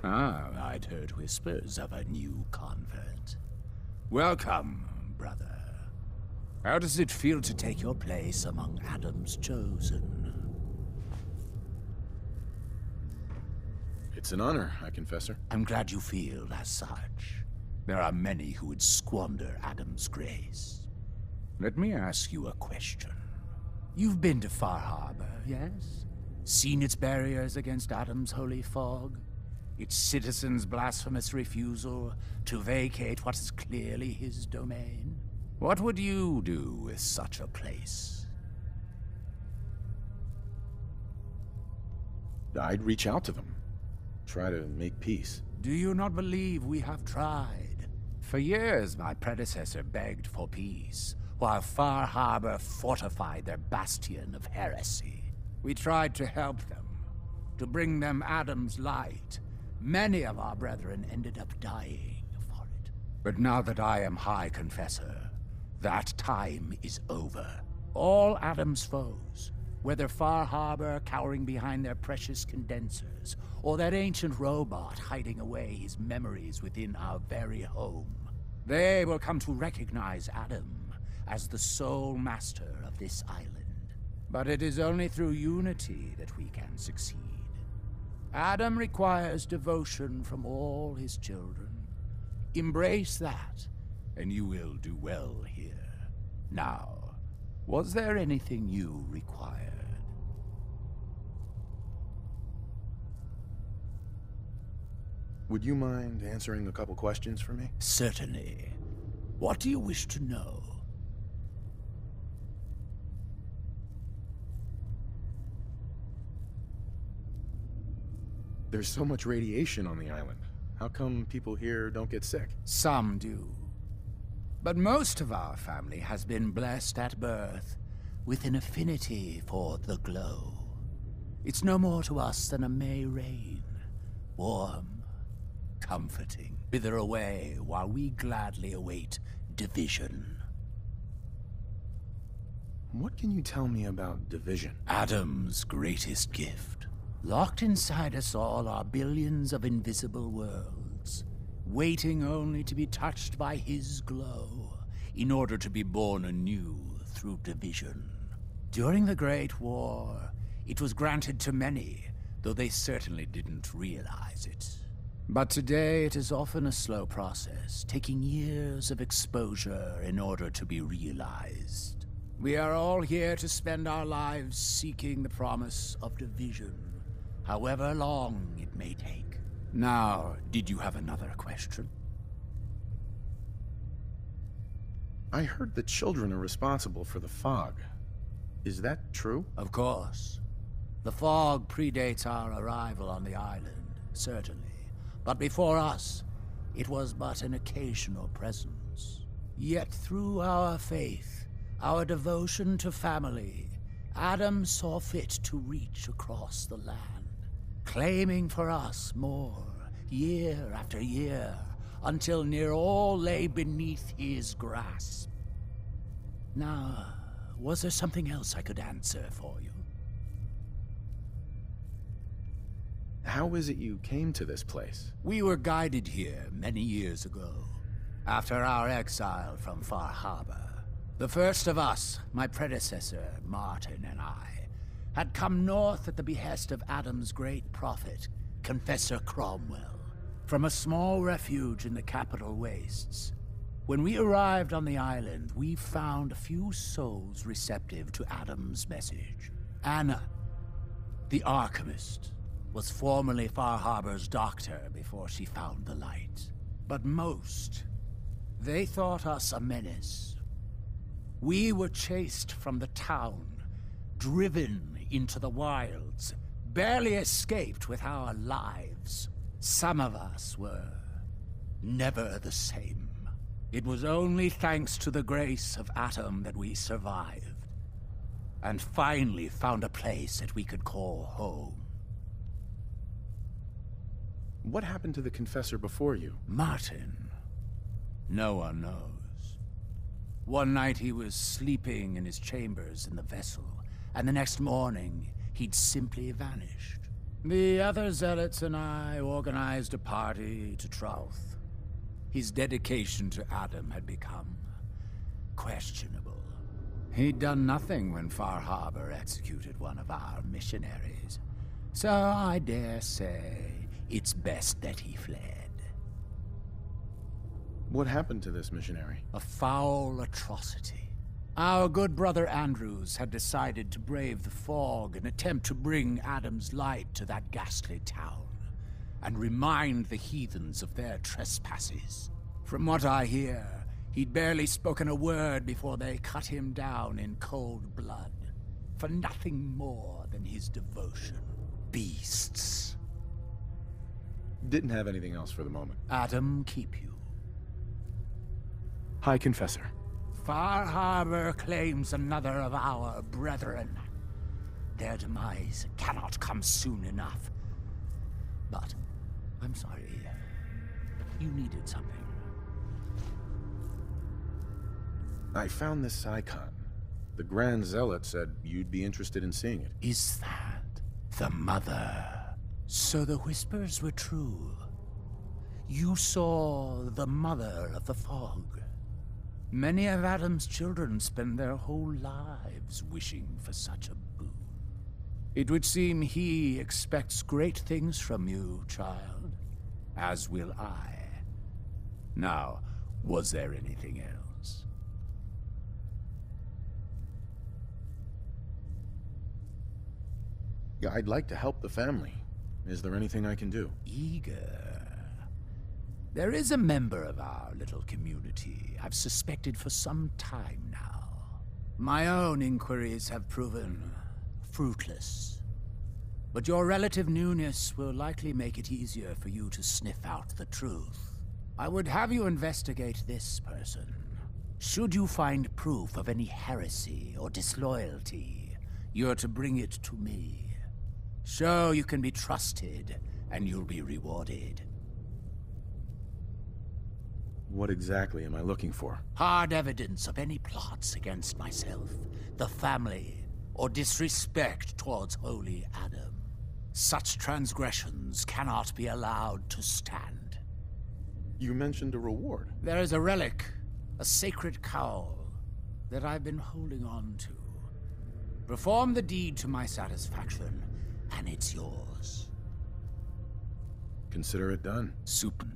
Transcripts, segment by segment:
Ah, I'd heard whispers of a new convert. Welcome, brother. How does it feel to take your place among Adam's chosen? It's an honor, High Confessor. I'm glad you feel as such. There are many who would squander Adam's grace. Let me ask you a question. You've been to Far Harbor, yes? Seen its barriers against Adam's holy fog? Its citizens' blasphemous refusal to vacate what is clearly his domain? What would you do with such a place? I'd reach out to them. Try to make peace. Do you not believe we have tried? For years, my predecessor begged for peace, while Far Harbor fortified their bastion of heresy. We tried to help them, to bring them Adam's light. Many of our brethren ended up dying for it. But now that I am High Confessor, that time is over. All Adam's foes, whether Far Harbor cowering behind their precious condensers, or that ancient robot hiding away his memories within our very home, they will come to recognize Adam as the sole master of this island. But it is only through unity that we can succeed. Adam requires devotion from all his children. Embrace that, and you will do well here. Now, was there anything you required? Would you mind answering a couple questions for me? Certainly. What do you wish to know? There's so much radiation on the island. How come people here don't get sick? Some do. But most of our family has been blessed at birth with an affinity for the glow. It's no more to us than a May rain. Warm, comforting. Wither away while we gladly await division. What can you tell me about division? Adam's greatest gift. Locked inside us all are billions of invisible worlds, waiting only to be touched by his glow, in order to be born anew through division. During the Great War, it was granted to many, though they certainly didn't realize it. But today it is often a slow process, taking years of exposure in order to be realized. We are all here to spend our lives seeking the promise of division, however long it may take. Now, did you have another question? I heard the children are responsible for the fog. Is that true? Of course. The fog predates our arrival on the island, certainly. But before us, it was but an occasional presence. Yet through our faith, our devotion to family, Adam saw fit to reach across the land, claiming for us more, year after year, until near all lay beneath his grasp. Now, was there something else I could answer for you? How is it you came to this place? We were guided here many years ago, after our exile from Far Harbor. The first of us, my predecessor, Martin, and I, had come north at the behest of Adam's great prophet, Confessor Cromwell, from a small refuge in the capital wastes. When we arrived on the island, we found a few souls receptive to Adam's message. Anna, the alchemist, was formerly Far Harbor's doctor before she found the light. But most, they thought us a menace. We were chased from the town, driven into the wilds, barely escaped with our lives. Some of us were never the same. It was only thanks to the grace of Adam that we survived, and finally found a place that we could call home. What happened to the Confessor before you? Martin. No one knows. One night he was sleeping in his chambers in the vessel, and the next morning he'd simply vanished. The other zealots and I organized a party to Trouth. His dedication to Adam had become questionable. He'd done nothing when Far Harbor executed one of our missionaries. So I dare say it's best that he fled. What happened to this missionary? A foul atrocity. Our good brother Andrews had decided to brave the fog and attempt to bring Adam's light to that ghastly town, and remind the heathens of their trespasses. From what I hear, he'd barely spoken a word before they cut him down in cold blood, for nothing more than his devotion. Beasts. Didn't have anything else for the moment. Adam keep you. High Confessor. Far Harbor claims another of our brethren. Their demise cannot come soon enough. But, I'm sorry, you needed something. I found this icon. The Grand Zealot said you'd be interested in seeing it. Is that the mother? So the whispers were true. You saw the mother of the fog. Many of Adam's children spend their whole lives wishing for such a boon. It would seem he expects great things from you, child, as will I. Now, was there anything else? Yeah, I'd like to help the family. Is there anything I can do? Eager. There is a member of our little community I've suspected for some time now. My own inquiries have proven fruitless. But your relative newness will likely make it easier for you to sniff out the truth. I would have you investigate this person. Should you find proof of any heresy or disloyalty, you're to bring it to me. Show you can be trusted, and you'll be rewarded. What exactly am I looking for? Hard evidence of any plots against myself, the family, or disrespect towards holy Adam. Such transgressions cannot be allowed to stand. You mentioned a reward. There is a relic, a sacred cowl, that I've been holding on to. Perform the deed to my satisfaction, and it's yours. Consider it done. Supin,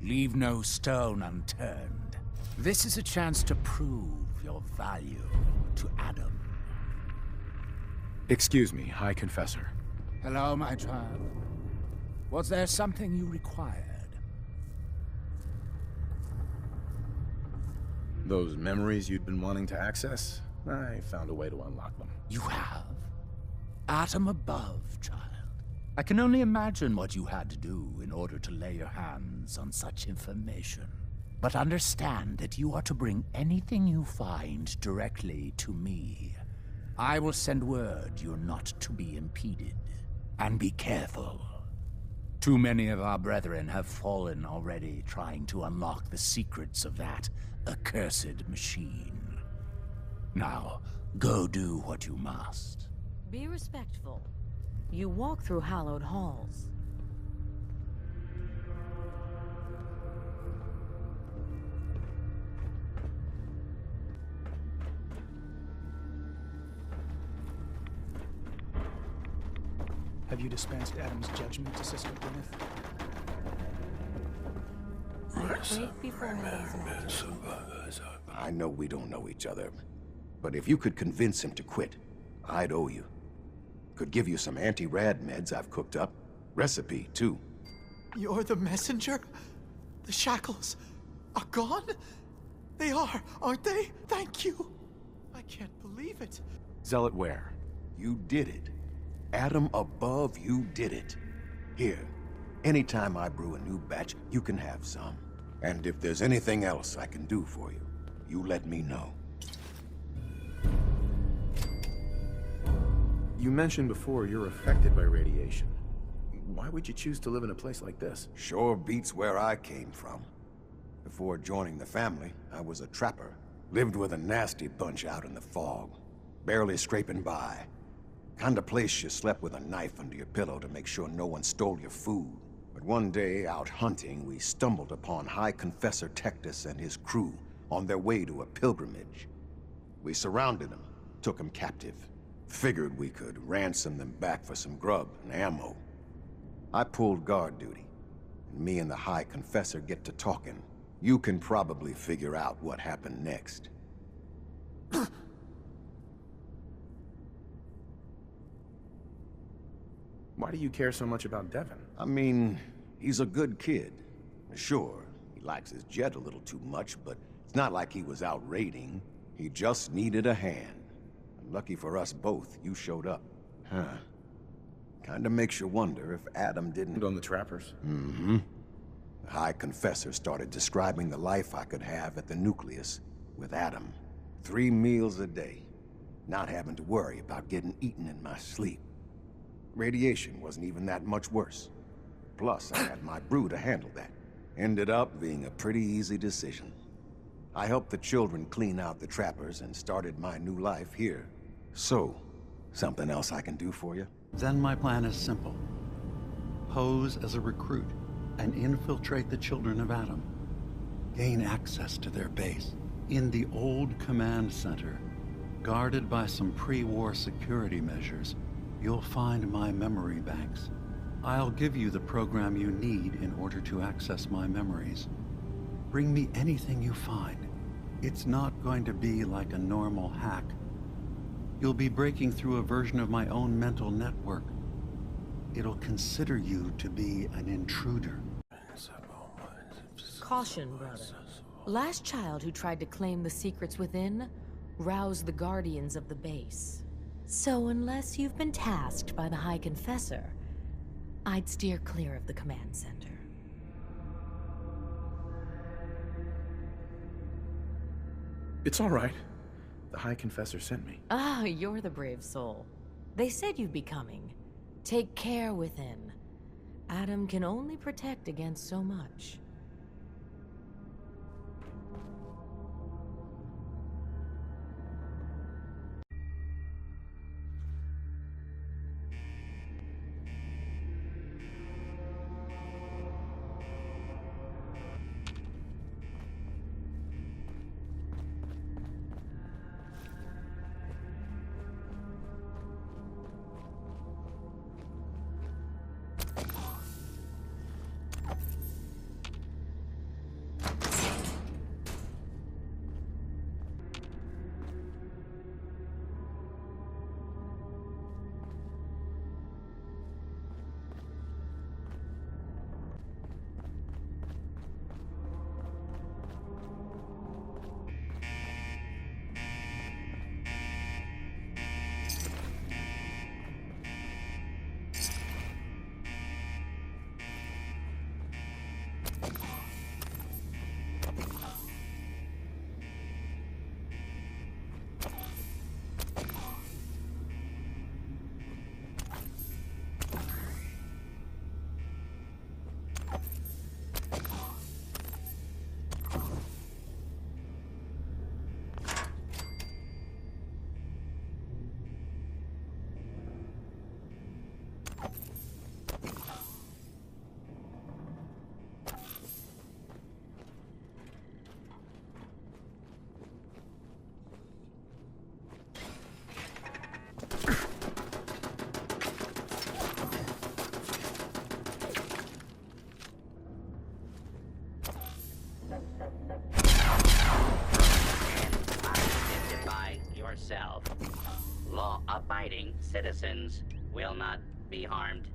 leave no stone unturned. This is a chance to prove your value to Adam. Excuse me, High Confessor. Hello, my child. Was there something you required? Those memories you'd been wanting to access? I found a way to unlock them. You have? Atom above, child. I can only imagine what you had to do in order to lay your hands on such information. But understand that you are to bring anything you find directly to me. I will send word you're not to be impeded. And be careful. Too many of our brethren have fallen already trying to unlock the secrets of that accursed machine. Now, go do what you must. Be respectful. You walk through hallowed halls. Have you dispensed Adam's judgment to Sister Gwyneth? Wait before Adam's magic. I know we don't know each other, but if you could convince him to quit, I'd owe you. Could give you some anti-rad meds I've cooked up. Recipe, too. You're the messenger? The shackles are gone? They are, aren't they? Thank you. I can't believe it. Zealot where? You did it. Adam above, you did it. Here, anytime I brew a new batch, you can have some. And if there's anything else I can do for you, you let me know. You mentioned before you're affected by radiation. Why would you choose to live in a place like this? Sure beats where I came from. Before joining the family, I was a trapper. Lived with a nasty bunch out in the fog, barely scraping by. Kind of place you slept with a knife under your pillow to make sure no one stole your food. But one day, out hunting, we stumbled upon High Confessor Tectus and his crew on their way to a pilgrimage. We surrounded them, took them captive. Figured we could ransom them back for some grub and ammo. I pulled guard duty, and me and the High Confessor get to talking. You can probably figure out what happened next. Why do you care so much about Devin? I mean, he's a good kid. Sure, he likes his jet a little too much, but it's not like he was out raiding. He just needed a hand. And lucky for us both, you showed up. Huh. Kinda makes you wonder if Adam didn't... On the trappers? Mm-hmm. The High Confessor started describing the life I could have at the nucleus with Adam. 3 meals a day. Not having to worry about getting eaten in my sleep. Radiation wasn't even that much worse. Plus, I had my brew to handle that. Ended up being a pretty easy decision. I helped the children clean out the trappers and started my new life here. So, something else I can do for you? Then my plan is simple. Pose as a recruit and infiltrate the children of Adam. Gain access to their base in the old command center. Guarded by some pre-war security measures, you'll find my memory banks. I'll give you the program you need in order to access my memories. Bring me anything you find. It's not going to be like a normal hack. You'll be breaking through a version of my own mental network. It'll consider you to be an intruder. Caution, brother. Last child who tried to claim the secrets within roused the guardians of the base. So unless you've been tasked by the High Confessor, I'd steer clear of the command center. It's all right. The High Confessor sent me. Ah, you're the brave soul. They said you'd be coming. Take care within. Adam can only protect against so much. Yourself. Law-abiding citizens will not be harmed.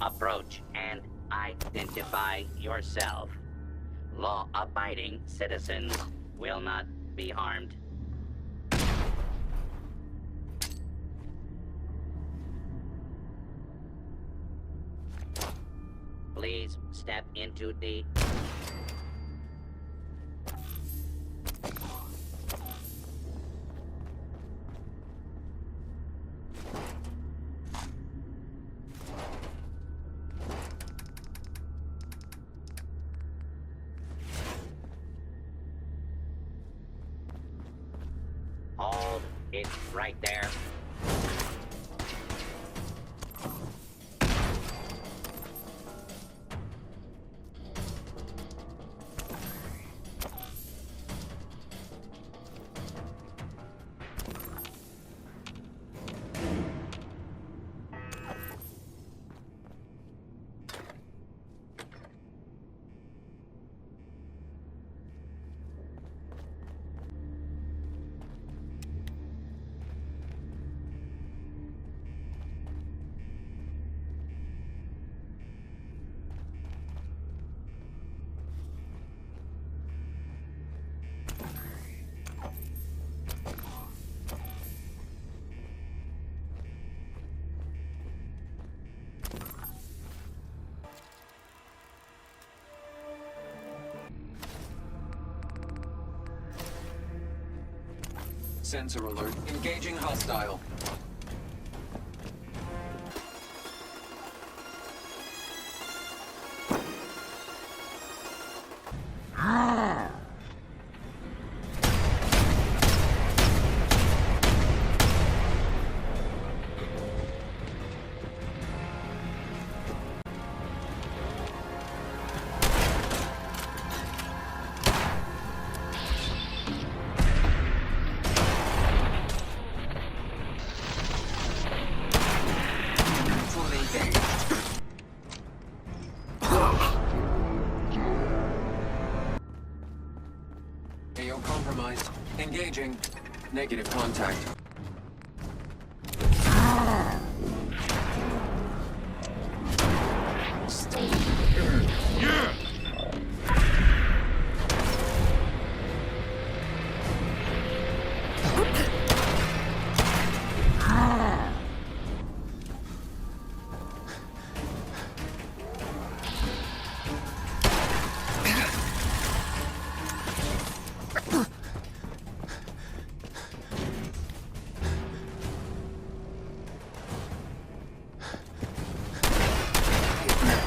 Approach and identify yourself. Law-abiding citizens will not be harmed. Please step into the... Hold it right there. Sensor alert. Engaging hostile. AO compromised. Engaging. Negative contact.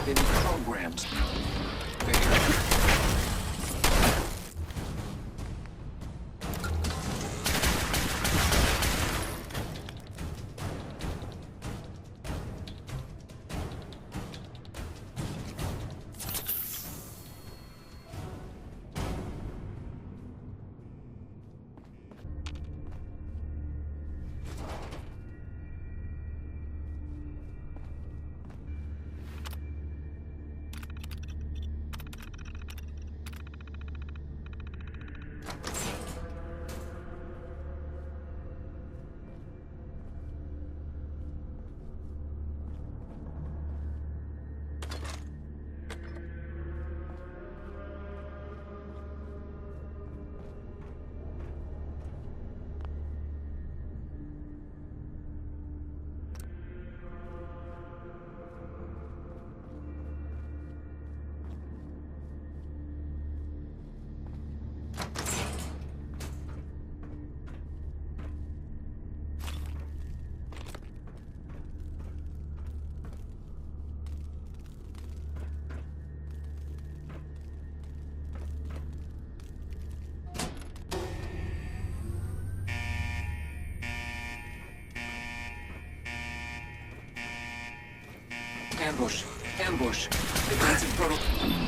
Been programmed. Ambush. Ambush. Advancing protocol.